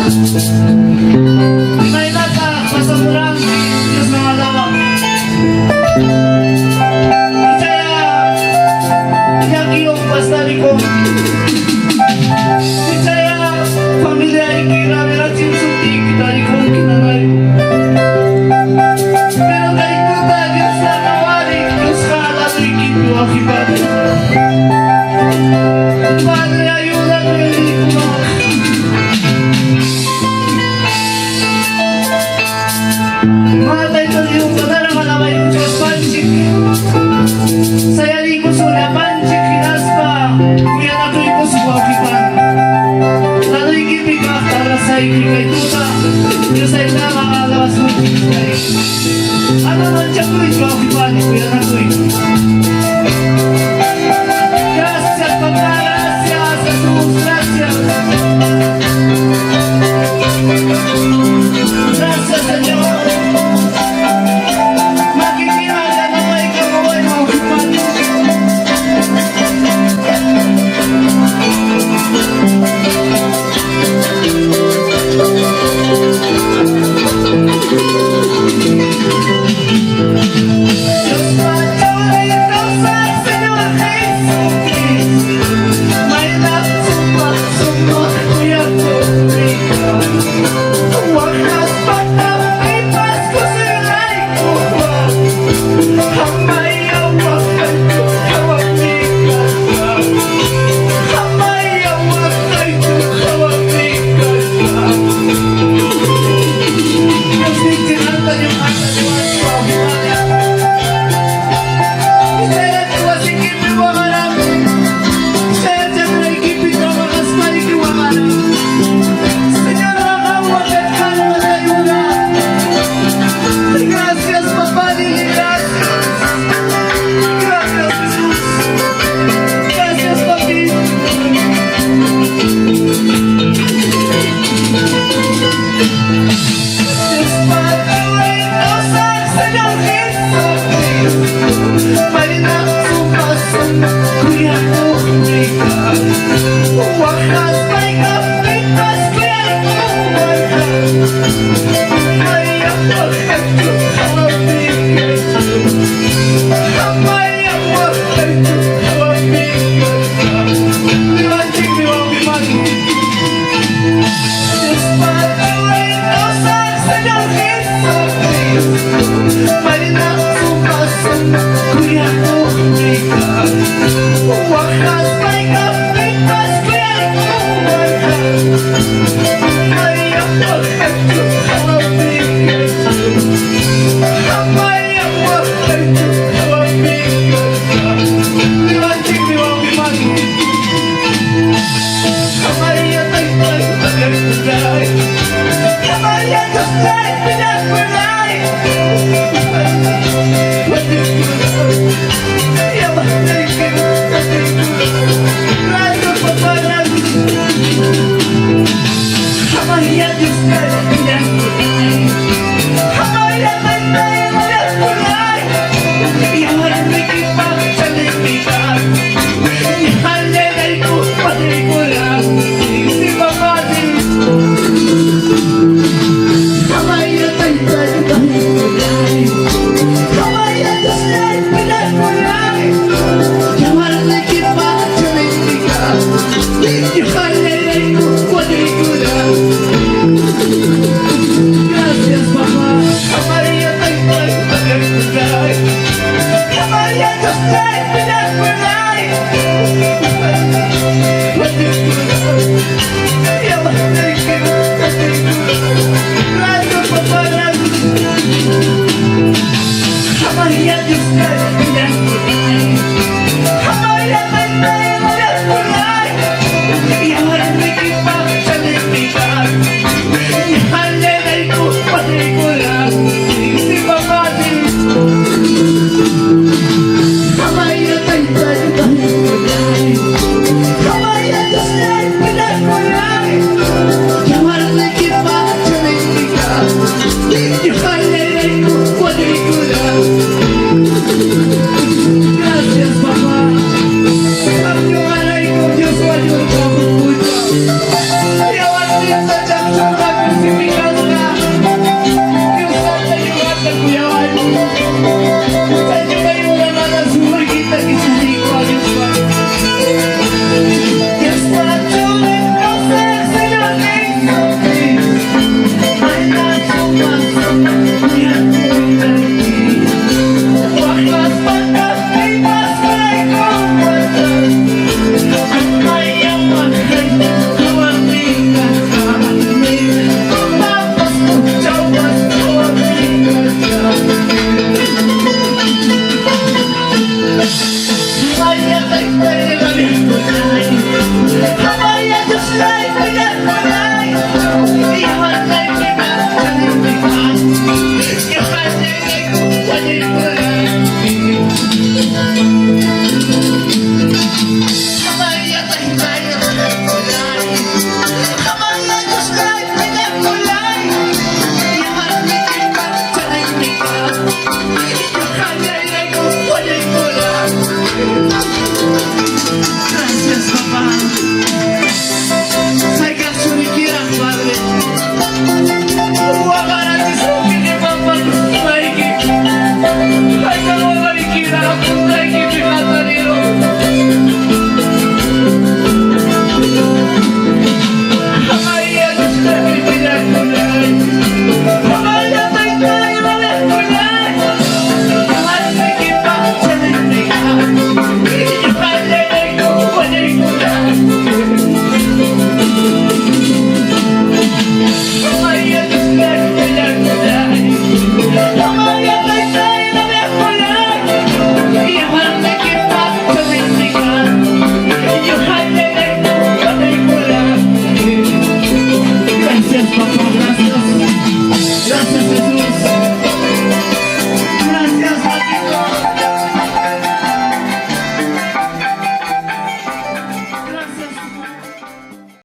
May nata, masamurang Diyos ng alawa. Saya, yang iyong pastari ko. Saya, pamilya ikira, meron sinsunti kita ikong kinanay. Pero kay kuta, Diyos na nawari, Diyos ka alato'y kinyo akibat. Padre, ayudan mo yung ikuha. Matay ko yung kadarang alaway yung Diyos pansik. Saya di ko suna pansik hinaspa. Kuya na ko'y ko suwakipan. Lalo'y kipika para sa ikikay tuta. Diyos ay nakakalawas mo kipikay. Ano man siya ko'y suwakipan. Kuya na ko'y. Gracias, papá, gracias, Jesús, gracias. Gracias, Señor. Makikinala na may kabuhay mo, Padre. Diyos paborito sa Señor Jesucristo, may nagsumak-sumak kuyakuq. Wakas pagkapipas ko sila'y kuha. Hamayawakan ko kawagikan ka. Hamayawakan ko kawagikan ka. Kasi kinanta yung asa niwas ko ang himaya. Saya tuwasikip yung mga namin. Saya dyan na ikipit ang mga spay kiwa ka na. Señor, nakawagat ka naman tayo na. Gracias, Papa, dili gracias. Gracias, Jesus. Gracias, Papi. Diyos paborito sa Señor Jesucristo, may nagsumak-sumak kuyakuq. Wakas may kapitas kuyakuq. Hamayawakan ko kawagikan ka. Hamayawakan ko kawagikan ka. Liwanag, liwanag. Diyos paborito sa Señor Jesucristo, may nagsumak-sumak kuyakuq. Wakas may kapitas kuyakuq. Hamayawakan ko kawagikan ka. Hamayawakan ko kawagikan ka. Liwanag, liwanag. Kamaya tay-tay pinagkulay. Kamaya tay-tay pinagkulay. Patay-kulay. Yamatay kayo, patay-kulay. Raso papalag. Kamaya tay-tay pinagkulay. Kamaya tay-tay pinagkulay. Yamatay kita sa lipitan. Ihalelay ko, patay-kulay. Si Papa din. Kamaya tay-tay pinagkulay. Kamaya tay-tay pinagkulay. Yamatay kita sa lipitan. Ihalelay ko, patay-kulay. Magsipikas ka. Yung sana yung at nagkuyawan. Sa inyo kayo na nanasuri kita kisuli ko. Yes, but you live no sex in your face. I like you, but yeah, wakas pagkas may mas may kumatan. Ang mayang magkay, kawatingan ka. Tapos kung jawas, kawatingan ka. Maya kay tayo kami kulay. Maya Diyos lay kaya kulay. Iyaman kay pinagkalimutan. Iyaman kay kulay kulay. Maya kay tayo kami kulay. Maya Diyos lay kaya kulay. Iyaman kay pinagkalimutan. Iyaman kay kulay kulay. Gracias, papá. Say kasulikiran, Padre. Huwag ka natin sa pinipapag-maigi. Ay, kamamalikiran ako sa ikipinataniro. Amaya, Diyos na pinagkulay. Amaya, tayo tayo kulay. Ang nakikipa sa lintikan. Gracias, papá.